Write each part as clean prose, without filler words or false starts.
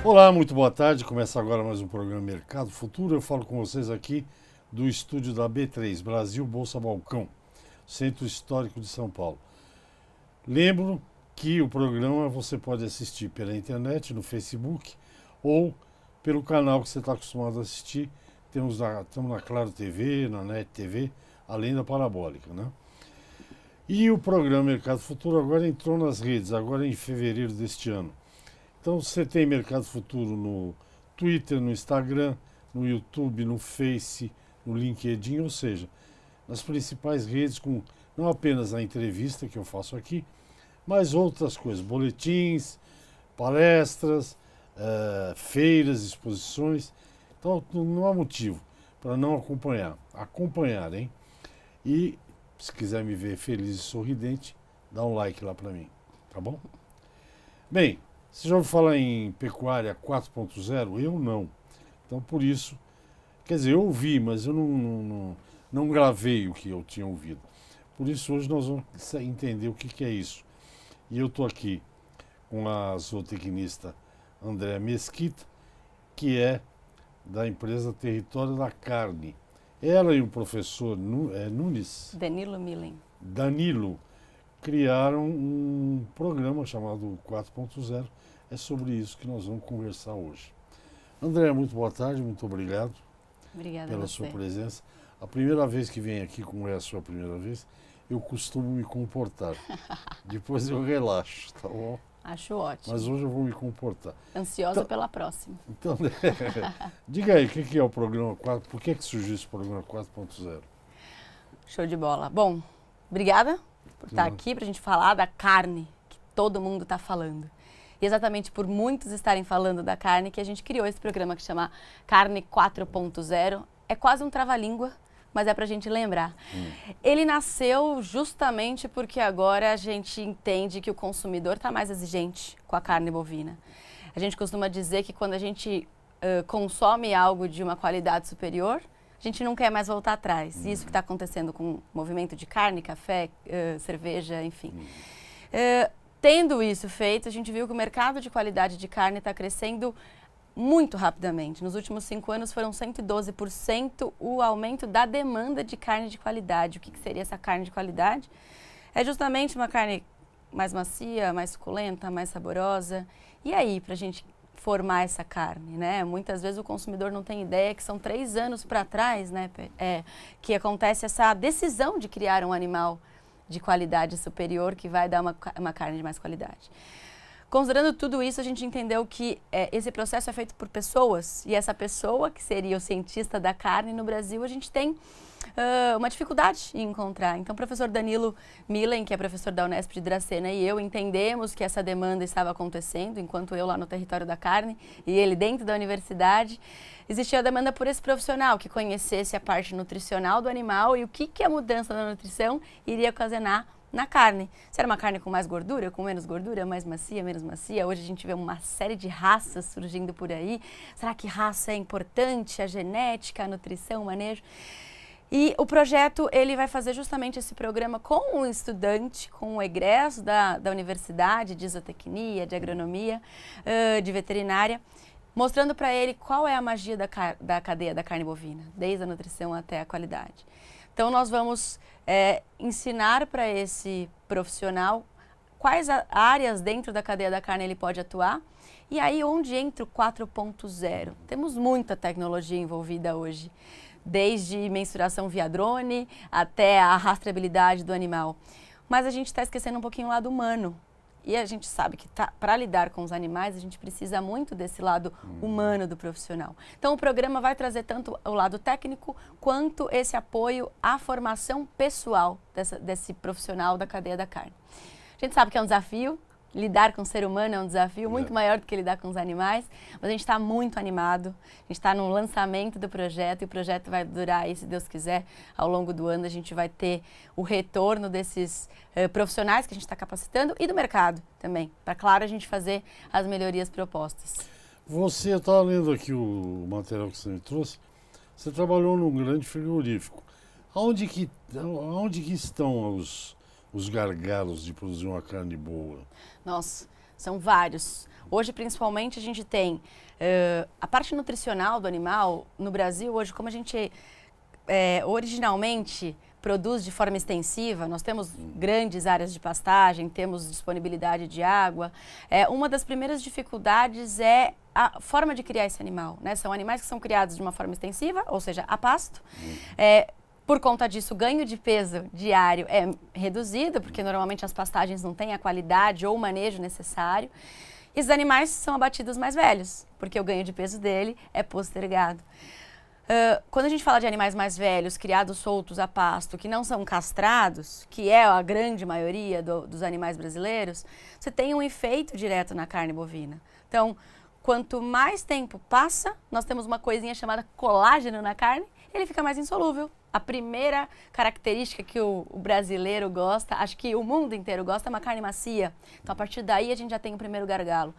Olá, muito boa tarde. Começa agora mais um programa Mercado Futuro. Eu falo com vocês aqui do estúdio da B3, Brasil Bolsa Balcão, Centro Histórico de São Paulo. Lembro que o programa você pode assistir pela internet, no Facebook ou pelo canal que você está acostumado a assistir. Estamos na Claro TV, na NET TV, além da parabólica, né? E o programa Mercado Futuro agora entrou nas redes, agora em fevereiro deste ano. Então você tem Mercado Futuro no Twitter, no Instagram, no YouTube, no Face, no LinkedIn, ou seja, nas principais redes, com não apenas a entrevista que eu faço aqui, mas outras coisas, boletins, palestras, feiras, exposições. Então não há motivo para não acompanhar. Acompanhar, hein? E se quiser me ver feliz e sorridente, dá um like lá para mim, tá bom? Bem, você já ouviu falar em pecuária 4.0? Eu não. Então, por isso, quer dizer, eu ouvi, mas eu não gravei o que eu tinha ouvido. Por isso, hoje nós vamos entender o que é isso. E eu estou aqui com a zootecnista Andréa Mesquita, que é da empresa Território da Carne. Ela e o professor Nunes... Danilo Millen. Danilo criaram um programa chamado 4.0. É sobre isso que nós vamos conversar hoje. André, muito boa tarde, muito obrigado. Obrigada pela sua presença. A primeira vez que vem aqui, como é a sua primeira vez, eu costumo me comportar. Depois eu relaxo, tá bom? Acho ótimo. Mas hoje eu vou me comportar. Ansiosa pela próxima. Então, diga aí, o que é o programa 4? Por que surgiu esse programa 4.0? Show de bola. Bom, obrigada por estar aqui para a gente falar da carne que todo mundo está falando. E exatamente por muitos estarem falando da carne que a gente criou esse programa que chama Carne 4.0. É quase um trava-língua, mas é para a gente lembrar. Ele nasceu justamente porque agora a gente entende que o consumidor está mais exigente com a carne bovina. A gente costuma dizer que quando a gente consome algo de uma qualidade superior, a gente não quer mais voltar atrás. Isso que está acontecendo com o movimento de carne, café, cerveja, enfim. Tendo isso feito, a gente viu que o mercado de qualidade de carne está crescendo muito rapidamente. Nos últimos 5 anos foram 112% o aumento da demanda de carne de qualidade. O que seria essa carne de qualidade? É justamente uma carne mais macia, mais suculenta, mais saborosa. E aí, para a gente formar essa carne, né? Muitas vezes o consumidor não tem ideia que são 3 anos para trás, né? Que acontece essa decisão de criar um animal de qualidade superior que vai dar uma carne de mais qualidade. Considerando tudo isso, a gente entendeu que esse processo é feito por pessoas e essa pessoa, que seria o cientista da carne no Brasil, a gente tem uma dificuldade em encontrar. Então, o professor Danilo Millen, que é professor da Unesp de Dracena, e eu entendemos que essa demanda estava acontecendo, enquanto eu lá no Território da Carne e ele dentro da universidade, existia a demanda por esse profissional que conhecesse a parte nutricional do animal e o que a mudança da nutrição iria ocasionar na carne. Se era uma carne com mais gordura, com menos gordura, mais macia, menos macia. Hoje a gente vê uma série de raças surgindo por aí. Será que raça é importante? A genética, a nutrição, o manejo? E o projeto, ele vai fazer justamente esse programa com um estudante, com um egresso da universidade de zootecnia, de agronomia, de veterinária, mostrando para ele qual é a magia da cadeia da carne bovina, desde a nutrição até a qualidade. Então, nós vamos ensinar para esse profissional quais áreas dentro da cadeia da carne ele pode atuar e aí onde entra o 4.0. Temos muita tecnologia envolvida hoje, desde mensuração via drone até a rastreabilidade do animal. Mas a gente está esquecendo um pouquinho o lado humano. E a gente sabe que para lidar com os animais, a gente precisa muito desse lado humano do profissional. Então, o programa vai trazer tanto o lado técnico, quanto esse apoio à formação pessoal desse profissional da cadeia da carne. A gente sabe que é um desafio, lidar com o ser humano é um desafio muito maior do que lidar com os animais, mas a gente está muito animado, a gente está no lançamento do projeto e o projeto vai durar aí, se Deus quiser, ao longo do ano a gente vai ter o retorno desses profissionais que a gente está capacitando e do mercado também, para, claro, a gente fazer as melhorias propostas. Você está lendo aqui o material que você me trouxe, você trabalhou num grande frigorífico. Aonde que estão os gargalos de produzir uma carne boa? Nossa, São vários. Hoje, principalmente, a gente tem a parte nutricional do animal. No Brasil, hoje, como a gente originalmente produz de forma extensiva, nós temos grandes áreas de pastagem, temos disponibilidade de água. Uma das primeiras dificuldades é a forma de criar esse animal, né? São animais que são criados de uma forma extensiva, ou seja, a pasto. Por conta disso, o ganho de peso diário é reduzido, porque normalmente as pastagens não têm a qualidade ou o manejo necessário. E os animais são abatidos mais velhos, porque o ganho de peso dele é postergado. Quando a gente fala de animais mais velhos, criados soltos a pasto, que não são castrados, que é a grande maioria dos animais brasileiros, você tem um efeito direto na carne bovina. Então, quanto mais tempo passa, nós temos uma coisinha chamada colágeno na carne, ele fica mais insolúvel. A primeira característica que o brasileiro gosta, acho que o mundo inteiro gosta, é uma carne macia. Então, a partir daí, a gente já tem o primeiro gargalo.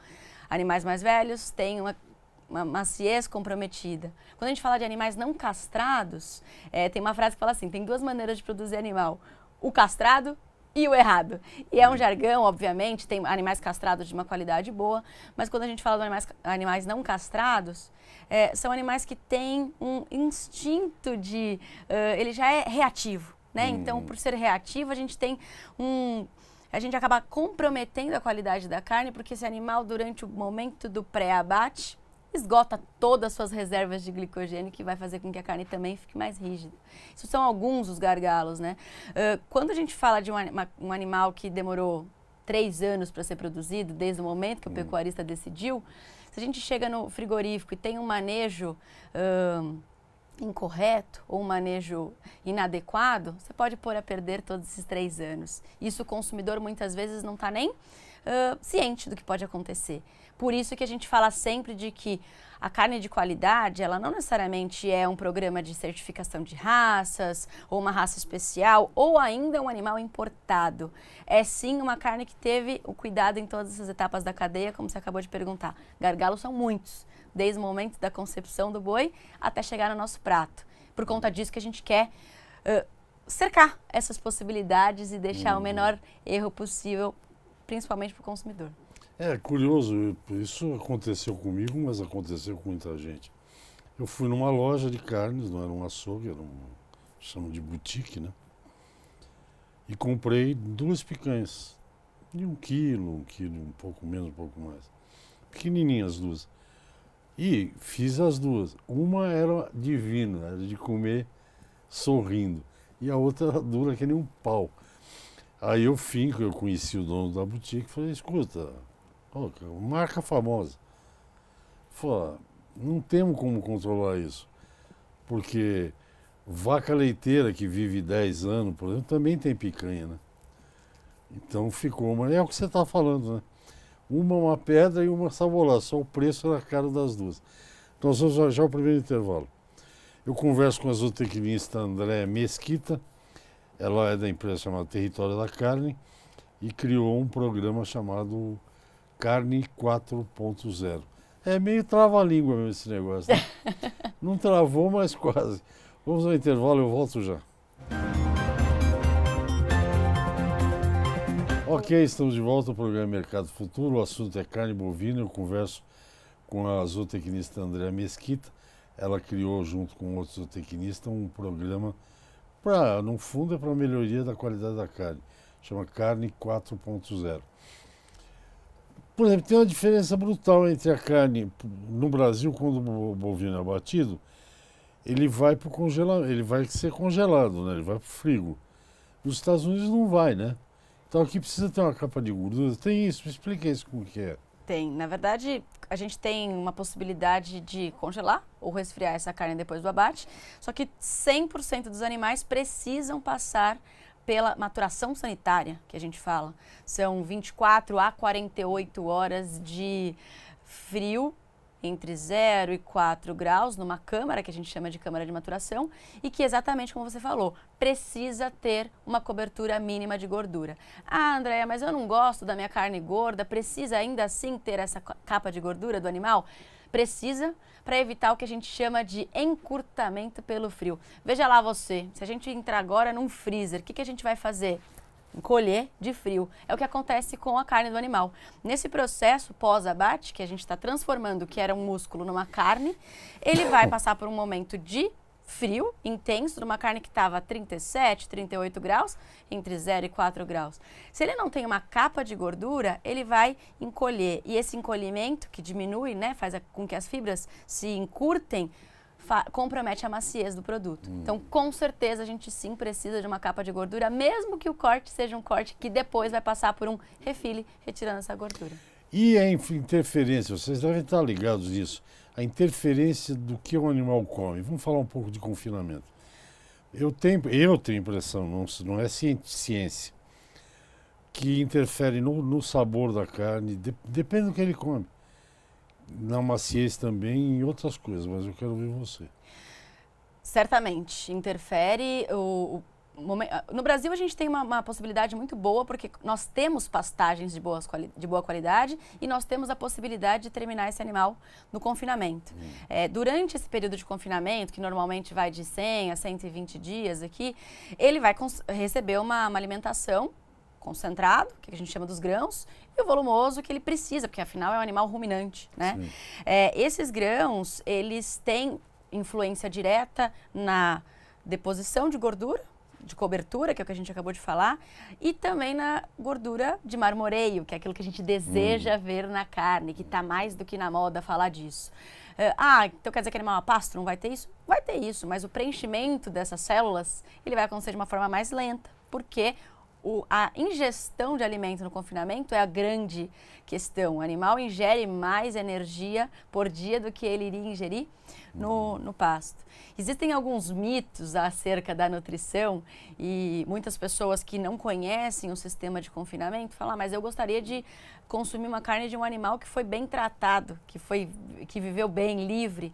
Animais mais velhos têm uma maciez comprometida. Quando a gente fala de animais não castrados, tem uma frase que fala assim, tem duas maneiras de produzir animal, o castrado e o errado. E é um jargão, obviamente, tem animais castrados de uma qualidade boa, mas quando a gente fala de animais não castrados, são animais que têm um instinto de... ele já é reativo, né? Então, por ser reativo, a gente tem a gente acaba comprometendo a qualidade da carne, porque esse animal, durante o momento do pré-abate, esgota todas as suas reservas de glicogênio, que vai fazer com que a carne também fique mais rígida. Isso são alguns dos gargalos, né? Quando a gente fala de um animal que demorou 3 anos para ser produzido, desde o momento que o pecuarista decidiu, se a gente chega no frigorífico e tem um manejo incorreto ou um manejo inadequado, você pode pôr a perder todos esses 3 anos. Isso o consumidor muitas vezes não está nem ciente do que pode acontecer. Por isso que a gente fala sempre de que a carne de qualidade, ela não necessariamente é um programa de certificação de raças, ou uma raça especial, ou ainda um animal importado. É sim uma carne que teve o cuidado em todas essas etapas da cadeia, como você acabou de perguntar. Gargalos são muitos, desde o momento da concepção do boi até chegar no nosso prato. Por conta disso que a gente quer cercar essas possibilidades e deixar o menor erro possível, principalmente para o consumidor. É curioso, isso aconteceu comigo, mas aconteceu com muita gente. Eu fui numa loja de carnes, não era um açougue, era chamam de boutique, né? E comprei 2 picanhas, de 1 quilo, um pouco menos, um pouco mais. Pequenininhas as duas. E fiz as duas. Uma era divina, era de comer sorrindo. E a outra era dura que nem um pau. Aí eu conheci o dono da boutique, falei, escuta, marca famosa. Falei, não temos como controlar isso. Porque vaca leiteira que vive 10 anos, por exemplo, também tem picanha, né? Então ficou, mas é o que você está falando, né? Uma pedra e uma sabolá, só o preço era caro das duas. Então nós vamos já o primeiro intervalo. Eu converso com a zootecnista Andréa Mesquita, ela é da empresa chamada Território da Carne e criou um programa chamado Carne 4.0. É meio trava-língua mesmo esse negócio, né? Não travou, mas quase. Vamos ao intervalo, eu volto já. Ok, estamos de volta ao programa Mercado Futuro. O assunto é carne bovina. Eu converso com a zootecnista Andréa Mesquita. Ela criou, junto com outros zootecnistas, um programa no fundo, é para a melhoria da qualidade da carne. Chama Carne 4.0. Por exemplo, tem uma diferença brutal entre a carne no Brasil, quando o bovino é abatido, ele vai para o congelamento, ele vai ser congelado, né? Ele vai para o frigo. Nos Estados Unidos não vai, né? Então aqui precisa ter uma capa de gordura. Tem isso? Me explica isso como que é. Tem. Na verdade, a gente tem uma possibilidade de congelar ou resfriar essa carne depois do abate, só que 100% dos animais precisam passar pela maturação sanitária, que a gente fala. São 24 a 48 horas de frio, entre 0 e 4 graus, numa câmara, que a gente chama de câmara de maturação, e que, exatamente como você falou, precisa ter uma cobertura mínima de gordura. Ah, Andréa, mas eu não gosto da minha carne gorda, precisa ainda assim ter essa capa de gordura do animal? Precisa, para evitar o que a gente chama de encurtamento pelo frio. Veja lá você, se a gente entrar agora num freezer, o que a gente vai fazer? encolher de frio. É o que acontece com a carne do animal. Nesse processo pós-abate, que a gente está transformando o que era um músculo numa carne, ele vai passar por um momento de frio intenso, numa carne que estava a 37, 38 graus, entre 0 e 4 graus. Se ele não tem uma capa de gordura, ele vai encolher. E esse encolhimento, que diminui, né, faz com que as fibras se encurtem, compromete a maciez do produto. Então, com certeza, a gente sim precisa de uma capa de gordura, mesmo que o corte seja um corte que depois vai passar por um refile, retirando essa gordura. E a interferência, vocês devem estar ligados nisso, a interferência do que o animal come. Vamos falar um pouco de confinamento. Eu tenho impressão, não é ciência, que interfere no sabor da carne, depende do que ele come. Na maciez também e em outras coisas, mas eu quero ouvir você. Certamente, interfere. No Brasil a gente tem uma possibilidade muito boa, porque nós temos pastagens de boa qualidade e nós temos a possibilidade de terminar esse animal no confinamento. Durante esse período de confinamento, que normalmente vai de 100 a 120 dias aqui, ele vai receber uma alimentação concentrado, que a gente chama dos grãos, e o volumoso que ele precisa, porque afinal é um animal ruminante, né? Esses grãos, eles têm influência direta na deposição de gordura, de cobertura, que é o que a gente acabou de falar, e também na gordura de marmoreio, que é aquilo que a gente deseja ver na carne, que está mais do que na moda falar disso. Então quer dizer que animal a pasto não vai ter isso? Vai ter isso, mas o preenchimento dessas células, ele vai acontecer de uma forma mais lenta, porque a ingestão de alimento no confinamento é a grande questão. O animal ingere mais energia por dia do que ele iria ingerir no pasto. Existem alguns mitos acerca da nutrição e muitas pessoas que não conhecem o sistema de confinamento falam, mas eu gostaria de consumir uma carne de um animal que foi bem tratado, que viveu bem, livre.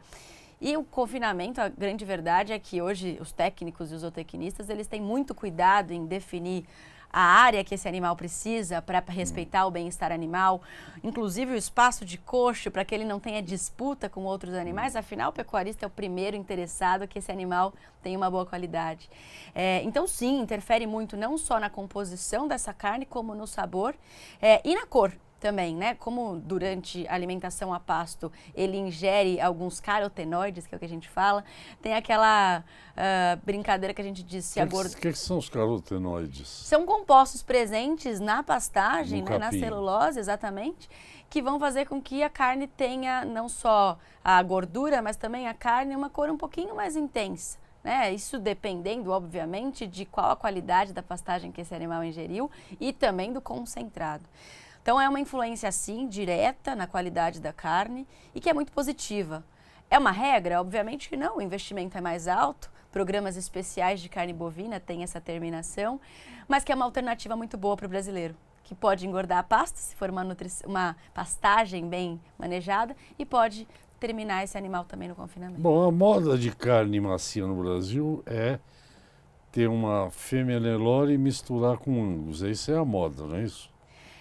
E o confinamento, a grande verdade é que hoje os técnicos e os zootecnistas, eles têm muito cuidado em definir a área que esse animal precisa para respeitar o bem-estar animal, inclusive o espaço de coxo para que ele não tenha disputa com outros animais, afinal o pecuarista é o primeiro interessado que esse animal tenha uma boa qualidade. Então sim, interfere muito não só na composição dessa carne, como no sabor e na cor também, né? Como durante a alimentação a pasto ele ingere alguns carotenoides, que é o que a gente fala, tem aquela brincadeira que a gente diz... O que são os carotenoides? São compostos presentes na pastagem, No né, na capim. celulose, exatamente, que vão fazer com que a carne tenha não só a gordura, mas também a carne uma cor um pouquinho mais intensa. Isso dependendo, obviamente, de qual a qualidade da pastagem que esse animal ingeriu e também do concentrado. Então, é uma influência, sim, direta na qualidade da carne e que é muito positiva. É uma regra? Obviamente que não, o investimento é mais alto, programas especiais de carne bovina têm essa terminação, mas que é uma alternativa muito boa para o brasileiro, que pode engordar a pasta, se for uma pastagem bem manejada, e pode terminar esse animal também no confinamento. Bom, a moda de carne macia no Brasil é ter uma fêmea Nelore e misturar com Angus. Isso é a moda, não é isso?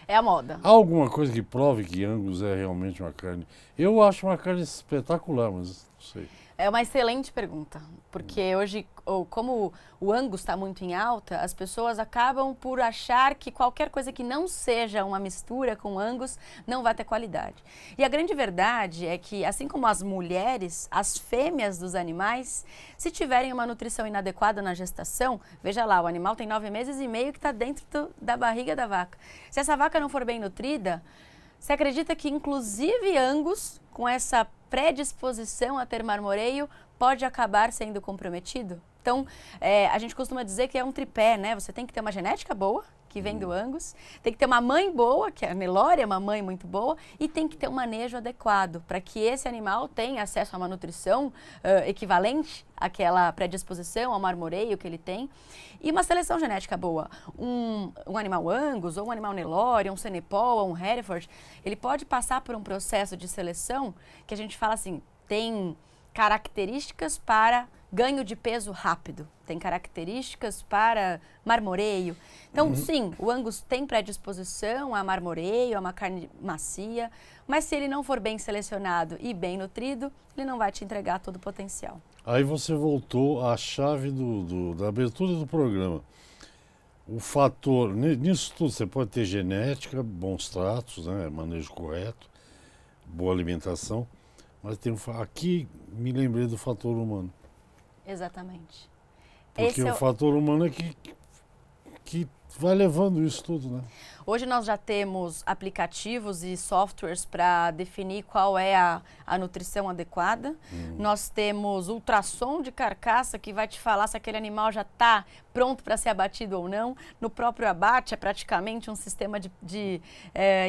É a moda. Há alguma coisa que prove que Angus é realmente uma carne? Eu acho uma carne espetacular, mas não sei. É uma excelente pergunta, porque hoje, como o Angus está muito em alta, as pessoas acabam por achar que qualquer coisa que não seja uma mistura com Angus não vai ter qualidade. E a grande verdade é que, assim como as mulheres, as fêmeas dos animais, se tiverem uma nutrição inadequada na gestação, veja lá, o animal tem 9 meses e meio que está dentro da barriga da vaca. Se essa vaca não for bem nutrida, você acredita que, inclusive, Angus, com essa predisposição a ter marmoreio, pode acabar sendo comprometido? Então, a gente costuma dizer que é um tripé, né? Você tem que ter uma genética boa, que vem do Angus, tem que ter uma mãe boa, que a Nelore é uma mãe muito boa, e tem que ter um manejo adequado para que esse animal tenha acesso a uma nutrição equivalente àquela predisposição, ao marmoreio que ele tem, e uma seleção genética boa. Um animal Angus, ou um animal Nelore, um Senepol, ou um Hereford, ele pode passar por um processo de seleção que a gente fala assim, tem características para ganho de peso rápido, tem características para marmoreio. Então, sim, o Angus tem predisposição a marmoreio, a uma carne macia, mas se ele não for bem selecionado e bem nutrido, ele não vai te entregar todo o potencial. Aí você voltou à chave da abertura do programa. o fator, nisso tudo você pode ter genética, bons tratos, né, manejo correto, boa alimentação, mas tem aqui me lembrei do fator humano. Exatamente. Porque o fator humano é que vai levando isso tudo, né? Hoje nós já temos aplicativos e softwares para definir qual é a nutrição adequada. Nós temos ultrassom de carcaça que vai te falar se aquele animal já está pronto para ser abatido ou não. No próprio abate é praticamente um sistema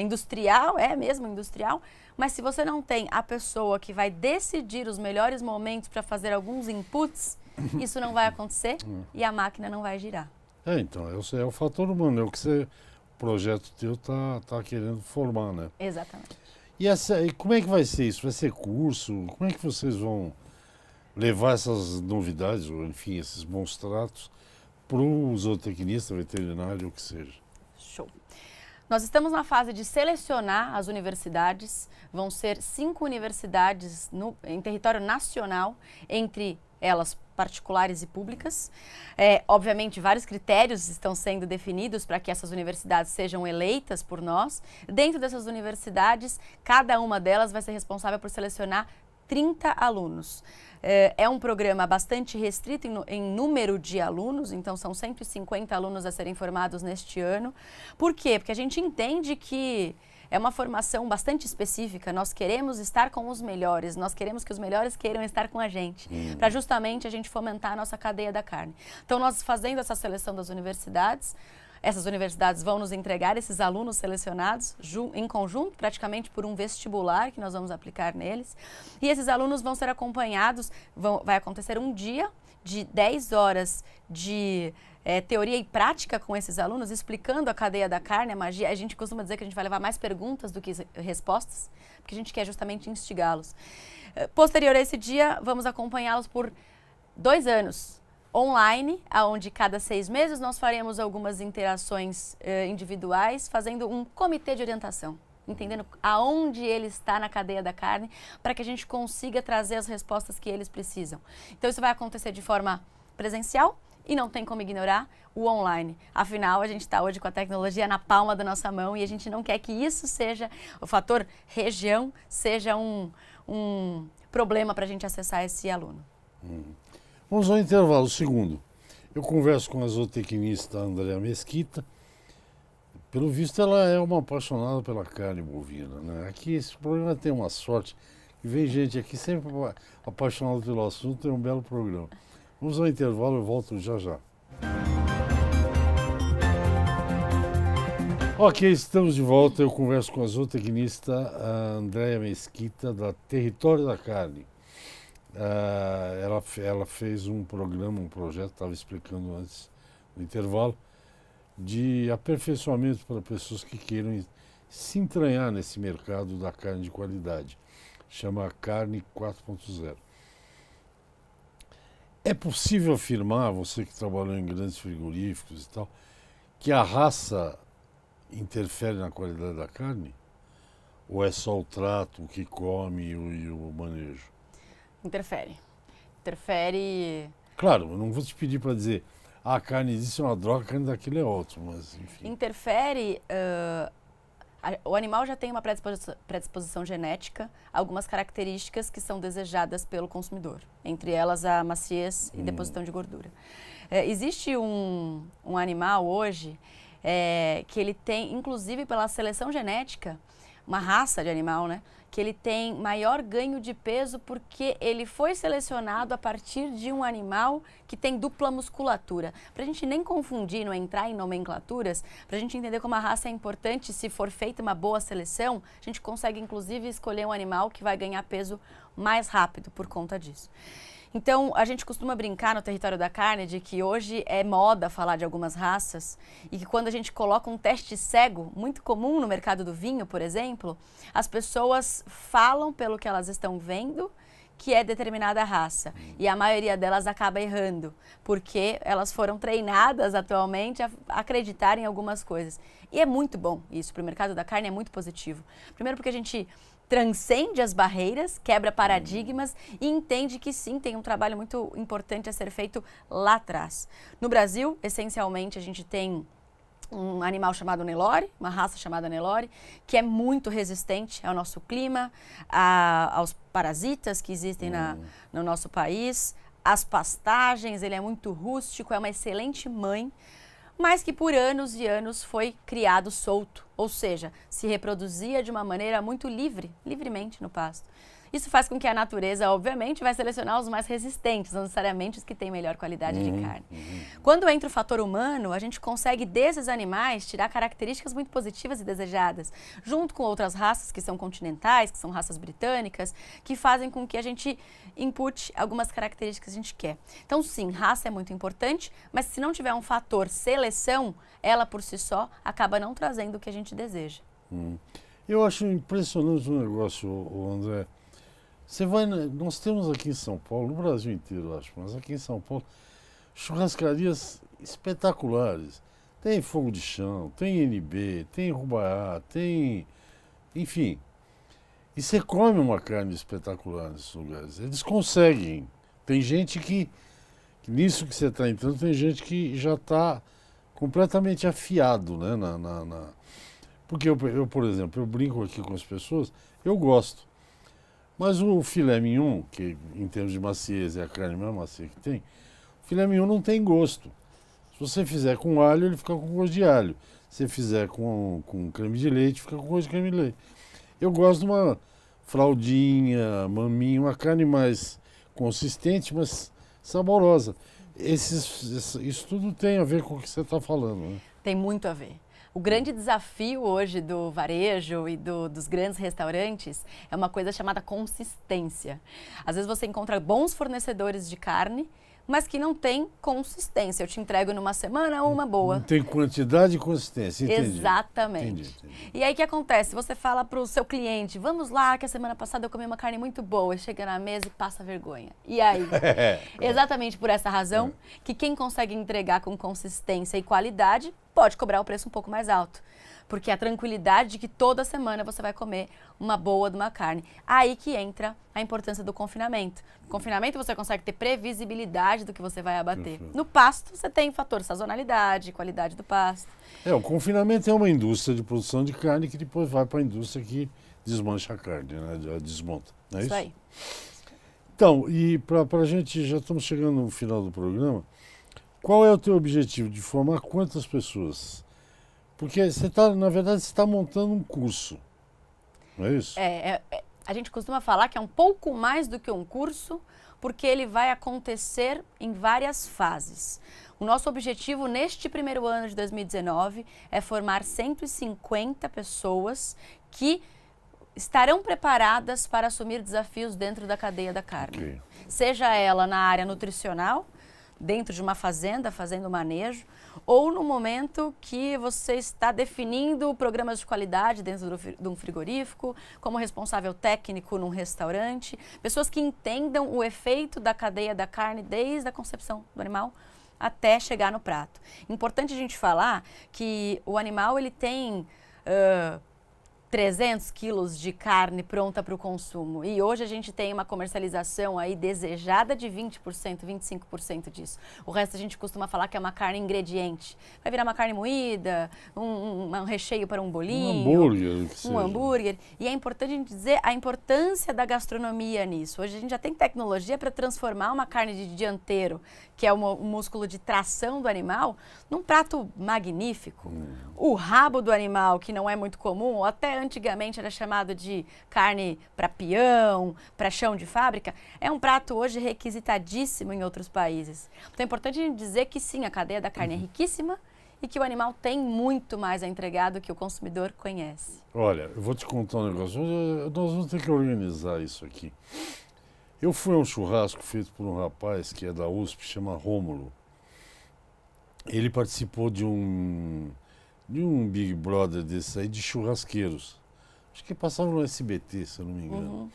industrial, é mesmo industrial. Mas se você não tem a pessoa que vai decidir os melhores momentos para fazer alguns inputs, isso não vai acontecer e a máquina não vai girar. Então, é o fator humano, é o que o projeto teu tá querendo formar, né? Exatamente. E como é que vai ser isso? Vai ser curso? Como é que vocês vão levar essas novidades, ou enfim, esses bons tratos para o zootecnista, veterinário, o que seja? Show. Nós estamos na fase de selecionar as universidades. Vão ser 5 universidades em território nacional, entre elas particulares e públicas. Obviamente, vários critérios estão sendo definidos para que essas universidades sejam eleitas por nós. Dentro dessas universidades, cada uma delas vai ser responsável por selecionar 30 alunos. É um programa bastante restrito em número de alunos, então são 150 alunos a serem formados neste ano. Por quê? Porque a gente entende que é uma formação bastante específica, nós queremos estar com os melhores, nós queremos que os melhores queiram estar com a gente, para justamente a gente fomentar a nossa cadeia da carne. Então, nós fazendo essa seleção das universidades, essas universidades vão nos entregar esses alunos selecionados em conjunto, praticamente por um vestibular que nós vamos aplicar neles. E esses alunos vão ser acompanhados, vai acontecer um dia de 10 horas de teoria e prática com esses alunos, explicando a cadeia da carne, a magia. A gente costuma dizer que a gente vai levar mais perguntas do que respostas, porque a gente quer justamente instigá-los. Posterior a esse dia, vamos acompanhá-los por 2 anos, online, onde cada 6 meses nós faremos algumas interações individuais, fazendo um comitê de orientação, entendendo aonde ele está na cadeia da carne, para que a gente consiga trazer as respostas que eles precisam. Então, isso vai acontecer de forma presencial e não tem como ignorar o online. Afinal, a gente está hoje com a tecnologia na palma da nossa mão e a gente não quer que isso seja, o fator região, seja um problema para a gente acessar esse aluno. Vamos ao intervalo. Segundo, eu converso com a zootecnista Andréa Mesquita. Pelo visto, ela é uma apaixonada pela carne bovina, né? Aqui, esse programa tem uma sorte, que vem gente aqui sempre apaixonada pelo assunto, é um belo programa. Vamos ao intervalo, eu volto já já. Ok, estamos de volta. Eu converso com a zootecnista Andréa Mesquita, da Território da Carne. Ela fez um projeto, estava explicando antes no intervalo, de aperfeiçoamento para pessoas que queiram se entranhar nesse mercado da carne de qualidade. Chama Carne 4.0. É possível afirmar, você que trabalhou em grandes frigoríficos e tal, que a raça interfere na qualidade da carne? Ou é só o trato, o que come e o manejo? Interfere. Interfere. Claro, eu não vou te pedir para dizer a carne disso é uma droga, a carne daquilo é ótimo, mas enfim. Interfere. O animal já tem uma predisposição genética, algumas características que são desejadas pelo consumidor, entre elas a maciez e deposição de gordura. Existe um animal hoje que ele tem, inclusive pela seleção genética, uma raça de animal, né? Que ele tem maior ganho de peso porque ele foi selecionado a partir de um animal que tem dupla musculatura. Para a gente nem confundir, não entrar em nomenclaturas, para a gente entender como a raça é importante, se for feita uma boa seleção, a gente consegue inclusive escolher um animal que vai ganhar peso mais rápido por conta disso. Então, a gente costuma brincar no Território da Carne de que hoje é moda falar de algumas raças e que quando a gente coloca um teste cego, muito comum no mercado do vinho, por exemplo, as pessoas falam pelo que elas estão vendo que é determinada raça e a maioria delas acaba errando, porque elas foram treinadas atualmente a acreditar em algumas coisas. E é muito bom isso, para o mercado da carne é muito positivo. Primeiro porque a gente transcende as barreiras, quebra paradigmas e entende que sim, tem um trabalho muito importante a ser feito lá atrás. No Brasil, essencialmente, a gente tem um animal chamado Nelore, uma raça chamada Nelore, que é muito resistente ao nosso clima, aos parasitas que existem no nosso país, às pastagens, ele é muito rústico, é uma excelente mãe, mas que por anos e anos foi criado solto, ou seja, se reproduzia de uma maneira muito livremente no pasto. Isso faz com que a natureza, obviamente, vai selecionar os mais resistentes, não necessariamente os que têm melhor qualidade de carne. Quando entra o fator humano, a gente consegue desses animais tirar características muito positivas e desejadas, junto com outras raças que são continentais, que são raças britânicas, que fazem com que a gente impute algumas características que a gente quer. Então, sim, raça é muito importante, mas se não tiver um fator seleção, ela por si só acaba não trazendo o que a gente deseja. Eu acho impressionante o negócio, André. Nós temos aqui em São Paulo, no Brasil inteiro, eu acho, mas aqui em São Paulo, churrascarias espetaculares. Tem fogo de chão, tem NB, tem rubaiá, tem... Enfim. E você come uma carne espetacular nesses lugares. Eles conseguem. Tem gente que nisso que você está entrando, tem gente que já está completamente afiado, né? Porque eu, por exemplo, eu brinco aqui com as pessoas, eu gosto. Mas o filé mignon, que em termos de maciez é a carne mais macia que tem, o filé mignon não tem gosto. Se você fizer com alho, ele fica com gosto de alho. Se você fizer com creme de leite, fica com gosto de creme de leite. Eu gosto de uma fraldinha, maminha, uma carne mais consistente, mas saborosa. Isso tudo tem a ver com o que você está falando, né? Tem muito a ver. O grande desafio hoje do varejo e dos grandes restaurantes é uma coisa chamada consistência. Às vezes você encontra bons fornecedores de carne, mas que não tem consistência. Eu te entrego numa semana uma boa. Não tem quantidade e consistência, entendi. Exatamente. Entendi. E aí o que acontece? Você fala para o seu cliente, vamos lá, que a semana passada eu comi uma carne muito boa, e chega na mesa e passa vergonha. E aí? Exatamente por essa razão que quem consegue entregar com consistência e qualidade pode cobrar o preço um pouco mais alto. Porque a tranquilidade de que toda semana você vai comer uma boa de uma carne. Aí que entra a importância do confinamento. No confinamento você consegue ter previsibilidade do que você vai abater. No pasto você tem fator sazonalidade, qualidade do pasto. O confinamento é uma indústria de produção de carne que depois vai para a indústria que desmancha a carne, né? Desmonta. Não é isso? Isso aí. Então, e para a gente, já estamos chegando no final do programa, qual é o teu objetivo de formar quantas pessoas? Porque você está, na verdade, você está montando um curso, não é isso? A gente costuma falar que é um pouco mais do que um curso, porque ele vai acontecer em várias fases. O nosso objetivo neste primeiro ano de 2019 é formar 150 pessoas que estarão preparadas para assumir desafios dentro da cadeia da carne. Okay. Seja ela na área nutricional, dentro de uma fazenda, fazendo manejo, ou no momento que você está definindo programas de qualidade dentro de um frigorífico, como responsável técnico num restaurante, pessoas que entendam o efeito da cadeia da carne desde a concepção do animal até chegar no prato. Importante a gente falar que o animal ele tem 300 quilos de carne pronta para o consumo. E hoje a gente tem uma comercialização aí desejada de 20%, 25% disso. O resto a gente costuma falar que é uma carne ingrediente. Vai virar uma carne moída, um recheio para um bolinho. Um hambúrguer. E é importante a gente dizer a importância da gastronomia nisso. Hoje a gente já tem tecnologia para transformar uma carne de dianteiro, que é o músculo de tração do animal, num prato magnífico. O rabo do animal, que não é muito comum, ou até antigamente era chamado de carne para peão, para chão de fábrica, é um prato hoje requisitadíssimo em outros países. Então é importante a gente dizer que sim, a cadeia da carne é riquíssima e que o animal tem muito mais a entregar do que o consumidor conhece. Olha, eu vou te contar um negócio, nós vamos ter que organizar isso aqui. Eu fui a um churrasco feito por um rapaz que é da USP, chama Rômulo. Ele participou de um Big Brother desse aí, de churrasqueiros. Acho que passava no SBT, se eu não me engano.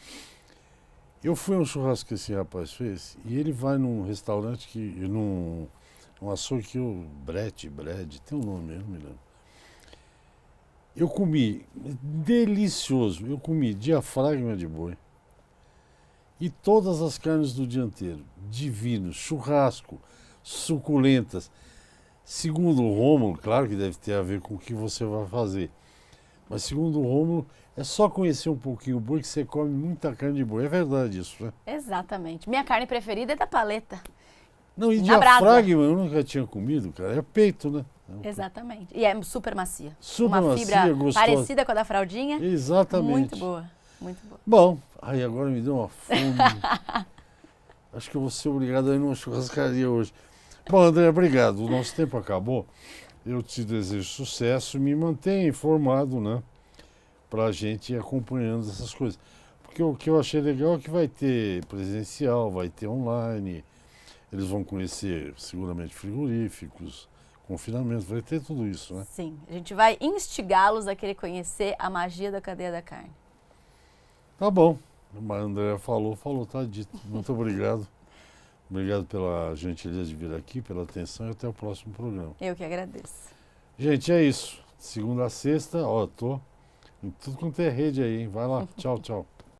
Eu fui a um churrasco que esse rapaz fez e ele vai num restaurante num açougue que Brett, tem um nome, eu não me lembro. Eu comi, delicioso, eu comi diafragma de boi e todas as carnes do dianteiro, divino, churrasco, suculentas. Segundo o Rômulo, claro que deve ter a ver com o que você vai fazer, mas segundo o Rômulo, é só conhecer um pouquinho o boi que você come muita carne de boi. É verdade isso, né? Exatamente. Minha carne preferida é da paleta. Não, e Na brasa. diafragma eu nunca tinha comido, cara. É peito, né? Exatamente. E é super macia. Super Uma macia, fibra gostosa. parecida com a da fraldinha. Exatamente. Muito boa. Muito boa. Bom, aí agora me deu uma fome. Acho que eu vou ser obrigado a ir numa churrascaria hoje. Bom, André, obrigado. O nosso tempo acabou. Eu te desejo sucesso. Me mantenha informado, né? Pra gente ir acompanhando essas coisas. Porque o que eu achei legal é que vai ter presencial, vai ter online. Eles vão conhecer seguramente frigoríficos, confinamentos, vai ter tudo isso, né? Sim. A gente vai instigá-los a querer conhecer a magia da cadeia da carne. Tá bom. A Andrea falou, tá dito. Muito obrigado. Obrigado pela gentileza de vir aqui, pela atenção e até o próximo programa. Eu que agradeço. Gente, é isso. Segunda a sexta, ó, tô em tudo quanto é rede aí, hein? Vai lá. Tchau, tchau.